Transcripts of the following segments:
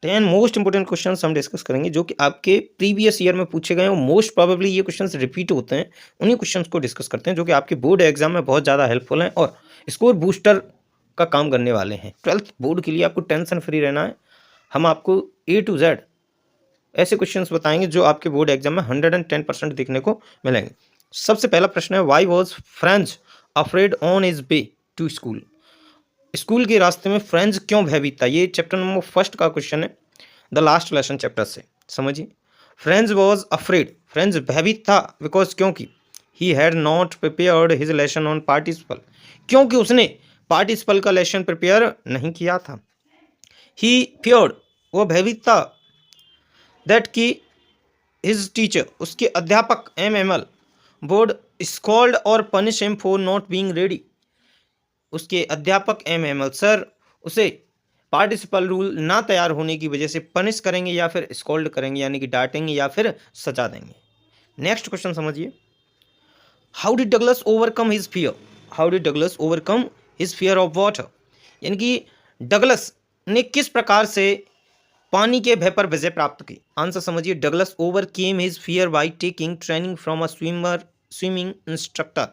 10 most important questions हम discuss करेंगे जो कि आपके प्रीवियस ईयर में पूछे गए हैं और मोस्ट प्रोबेबली ये क्वेश्चंस रिपीट होते हैं। उन्हीं क्वेश्चंस को डिस्कस करते हैं जो कि आपके बोर्ड एग्जाम में बहुत ज़्यादा हेल्पफुल हैं और स्कोर बूस्टर का काम करने वाले हैं। 12th बोर्ड के लिए आपको टेंशन फ्री रहना है। हम आपको A to Z ऐसे क्वेश्चंस बताएंगे जो आपके बोर्ड एग्जाम में 110% देखने को मिलेंगे। सबसे पहला प्रश्न है, why was French afraid on his way to school? School के रास्ते में फ्रेंच क्यों भयभीत था? ये चैप्टर नंबर फर्स्ट का क्वेश्चन है, द लास्ट लेसन चैप्टर से। समझिए, फ्रेंच वॉज अफ्रेड, फ्रेंच भयभीत था बिकॉज क्योंकि he had not prepared his lesson on participle, क्योंकि उसने पार्टिसिपल का लेसन प्रिपेयर नहीं किया था। ही फियर्ड, वो भयभीत था, दैट की हिज टीचर, उसके अध्यापक MML बोर्ड स्कॉल्ड और punish him for not being ready, उसके अध्यापक MML सर उसे पार्टिसिपल रूल ना तैयार होने की वजह से पनिश करेंगे या फिर स्कॉल्ड करेंगे, यानी कि डांटेंगे या फिर सजा देंगे। नेक्स्ट क्वेश्चन समझिए, how did Douglas overcome his fear? How did Douglas overcome his fear of water? यानी कि डगलस ने किस प्रकार से पानी के भय पर विजय प्राप्त की? आंसर समझिए, Douglas overcame his fear by taking training from a swimming instructor.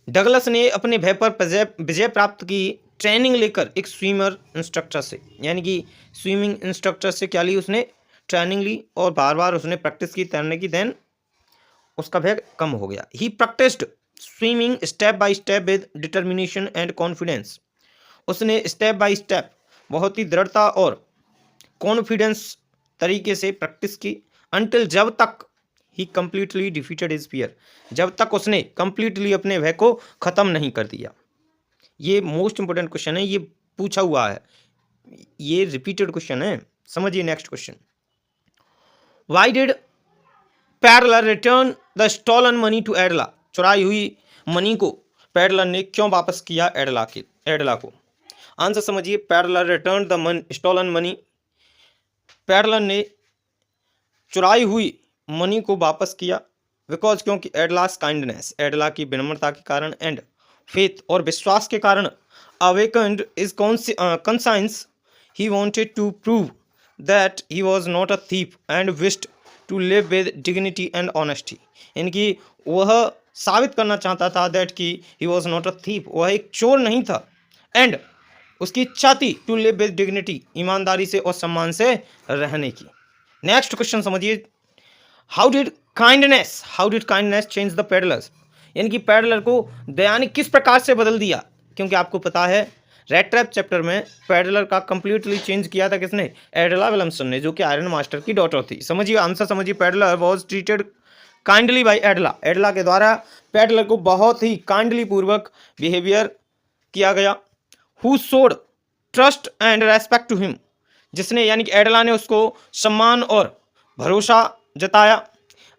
Douglas ने अपने भय पर विजय प्राप्त की ट्रेनिंग लेकर एक स्विमर इंस्ट्रक्टर से, यानी कि स्विमिंग इंस्ट्रक्टर से क्या ली उसने? ट्रेनिंग ली और बार बार उसने प्रैक्टिस की तैरने की, देन उसका भय कम हो गया। He practised swimming step by step with determination and confidence, उसने स्टेप बाय स्टेप बहुत ही दृढ़ता और कॉन्फिडेंस तरीके से प्रैक्टिस की, अंटिल जब तक ही कंप्लीटली डिफीटेड हिज फियर, जब तक उसने कंप्लीटली अपने भय को खत्म नहीं कर दिया। ये मोस्ट इंपोर्टेंट क्वेश्चन है, ये पूछा हुआ है, ये रिपीटेड क्वेश्चन है। समझिए next question, why did peddler return the stolen money to Edla? चुराई हुई मनी को पैडलर ने क्यों वापस किया एडला को? आंसर समझिए, peddler return the stolen money, peddler ने चुराई हुई मनी को वापस किया बिकॉज क्योंकि एडलास काइंडनेस, एडला की विनम्रता के कारण, एंड फेथ और विश्वास के कारण, awakened his conscience, he wanted to prove that he was not a thief and wished to live with dignity and honesty, यानी कि वह साबित करना चाहता था दैट कि he was not a thief, वह एक चोर नहीं था, एंड उसकी इच्छा थी टू लिव विद डिग्निटी, ईमानदारी से और सम्मान से रहने की। नेक्स्ट क्वेश्चन समझिए, how did kindness change the peddlers? यानी कि पेडलर को दया ने किस प्रकार से बदल दिया? क्योंकि आपको पता है रेड ट्रैप चैप्टर में पेडलर का कंप्लीटली चेंज किया था किसने? एडला विल्यमसन ने, जो कि आयरन मास्टर की डॉटर थी। समझिए आंसर समझिए, peddler was treated kindly by Edla, Edla के द्वारा पेडलर को बहुत ही काइंडली पूर्वक बिहेवियर किया गया। Who showed trust and respect to him, जिसने, यानी कि एडला ने उसको सम्मान और भरोसा जताया।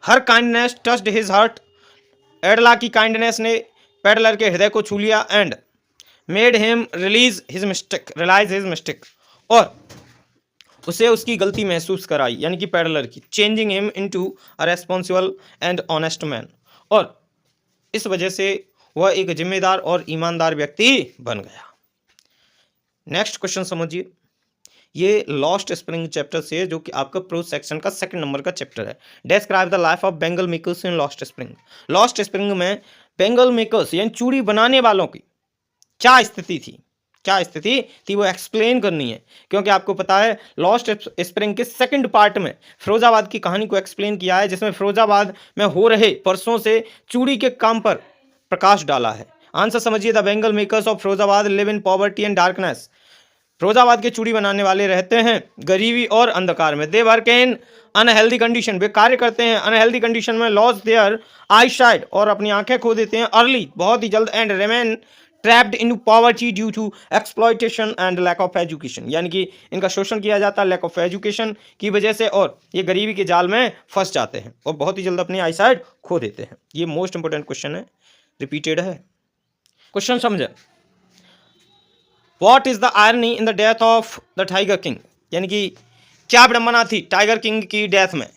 हर kindness touched his heart, Edla की काइंडनेस ने पेडलर के हृदय को छू लिया, and made him realise his mistake, और उसे उसकी गलती महसूस कराई, यानी कि पेडलर की, changing him into a responsible and honest man, और इस वजह से वह एक जिम्मेदार और ईमानदार व्यक्ति बन गया। नेक्स्ट क्वेश्चन समझिए, ये लॉस्ट स्प्रिंग चैप्टर से है, जो कि आपका प्रोज सेक्शन का 2nd नंबर का चैप्टर है। Describe the life of Bengal makers in lost spring. Lost spring में बेंगल मेकर्स यानी चूड़ी बनाने वालों की क्या स्थिति थी वो एक्सप्लेन करनी है, क्योंकि आपको पता है लॉस्ट स्प्रिंग के 2nd पार्ट में फिरोजाबाद की कहानी को एक्सप्लेन किया है, जिसमें फिरोजाबाद में हो रहे परसों से चूड़ी के काम पर प्रकाश डाला है। आंसर समझिए, the Bengal makers of Firozabad live in poverty and darkness. Firozabad के चूड़ी बनाने वाले रहते हैं गरीबी और अंधकार में। They work in unhealthy condition, वे कार्य करते हैं अनहेल्दी कंडीशन में। लॉस देयर आई साइट, और अपनी आंखें खो देते हैं अर्ली, बहुत ही जल्द। And remain trapped in poverty due to exploitation and lack of education, यानी कि इनका शोषण किया जाता है लैक ऑफ एजुकेशन की वजह से, और ये गरीबी के जाल में फंस जाते हैं और बहुत ही जल्द अपनी आई साइट खो देते हैं। ये मोस्ट इंपोर्टेंट क्वेश्चन है, रिपीटेड है। क्वेश्चन समझे, what is the irony in the death of the tiger king? यानी कि क्या विडंबना थी टाइगर किंग की डेथ में?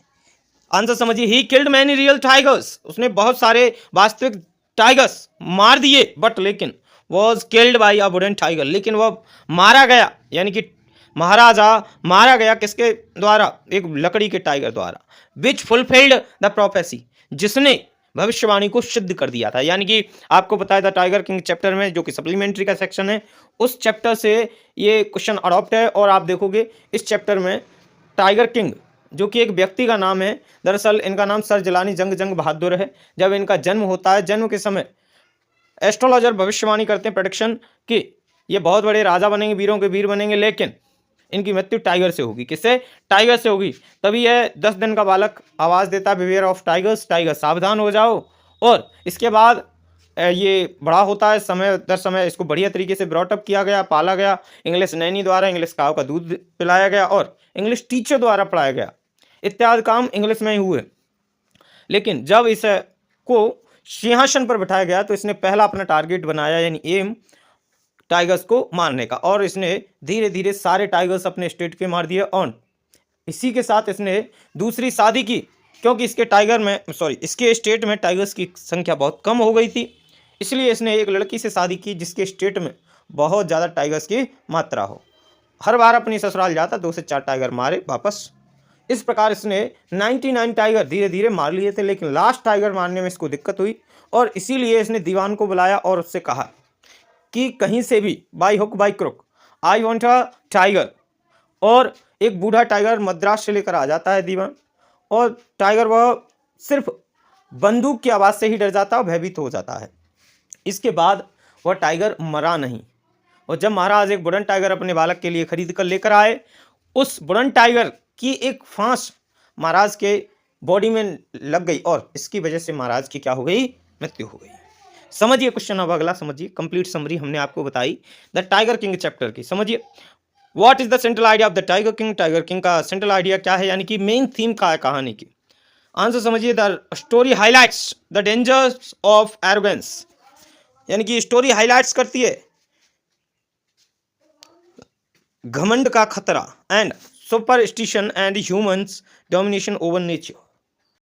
आंसर समझिए, he killed many real tigers, उसने बहुत सारे वास्तविक टाइगर्स मार दिए, बट लेकिन was killed by a wooden tiger, लेकिन वह मारा गया, यानी कि महाराजा मारा गया किसके द्वारा? एक लकड़ी के टाइगर द्वारा। विच फुलफिल्ड द प्रोफेसी, जिसने भविष्यवाणी को सिद्ध कर दिया था। यानी कि आपको बताया था टाइगर किंग चैप्टर में, जो कि सप्लीमेंट्री का सेक्शन है, उस चैप्टर से ये क्वेश्चन अडॉप्ट है। और आप देखोगे इस चैप्टर में टाइगर किंग जो कि एक व्यक्ति का नाम है, दरअसल इनका नाम सर जिलानी जंग बहादुर है। जब इनका जन्म होता है, जन्म के समय एस्ट्रोलॉजर भविष्यवाणी करते हैं, प्रेडिक्शन, कि ये बहुत बड़े राजा बनेंगे, वीरों के वीर बनेंगे, लेकिन इनकी मृत्यु टाइगर से होगी। किससे? टाइगर से होगी। तभी यह 10 दिन का बालक आवाज़ देता है, बिवेयर ऑफ टाइगर्स, टाइगर सावधान हो जाओ। और इसके बाद ये बड़ा होता है, समय दर समय इसको बढ़िया तरीके से ब्रॉटअप किया गया, पाला गया। इंग्लिश नैनी द्वारा इंग्लिश काव का दूध पिलाया गया और इंग्लिश टीचर द्वारा पढ़ाया गया। इत्यादि काम इंग्लिश में ही हुए। लेकिन जब इसे को सिंहासन पर बिठाया गया तो इसने पहला अपना टारगेट बनाया, यानी एम, टाइगर्स को मारने का। और इसने धीरे धीरे सारे टाइगर्स अपने स्टेट के मार दिए। और इसी के साथ इसने दूसरी शादी की, क्योंकि इसके स्टेट में टाइगर्स की संख्या बहुत कम हो गई थी। इसलिए इसने एक लड़की से शादी की जिसके स्टेट में बहुत ज़्यादा टाइगर्स की मात्रा हो। हर बार अपनी ससुराल जाता, 2 से 4 टाइगर मारे वापस। इस प्रकार इसने 99 टाइगर धीरे धीरे मार लिए थे, लेकिन लास्ट टाइगर मारने में इसको दिक्कत हुई। और इसीलिए इसने दीवान को बुलाया और उससे कहा कि कहीं से भी, by hook by crook, I want a tiger. और एक बूढ़ा टाइगर मद्रास से लेकर आ जाता है दीवान, और टाइगर वह सिर्फ बंदूक की आवाज़ से ही डर जाता है और भयभीत हो जाता है। इसके बाद वह टाइगर मरा नहीं। और जब महाराज एक वुडन टाइगर अपने बालक के लिए खरीद कर लेकर आए, उस वुडन टाइगर की एक फांस महाराज के बॉडी में लग गई और इसकी वजह से महाराज की क्या हो गई? मृत्यु हो गई। समझिए क्वेश्चन अब अगला समझिए। कंप्लीट समरी हमने आपको बताई द टाइगर किंग चैप्टर की। समझिए what is the central idea of the tiger king. Tiger king का सेंट्रल आइडिया क्या है, यानी कि मेन थीम का है कहानी की। आंसर समझिए। The story highlights the dangers of arrogance, यानी कि स्टोरी हाईलाइट्स करती है घमंड का खतरा, and superstition and humans domination over nature.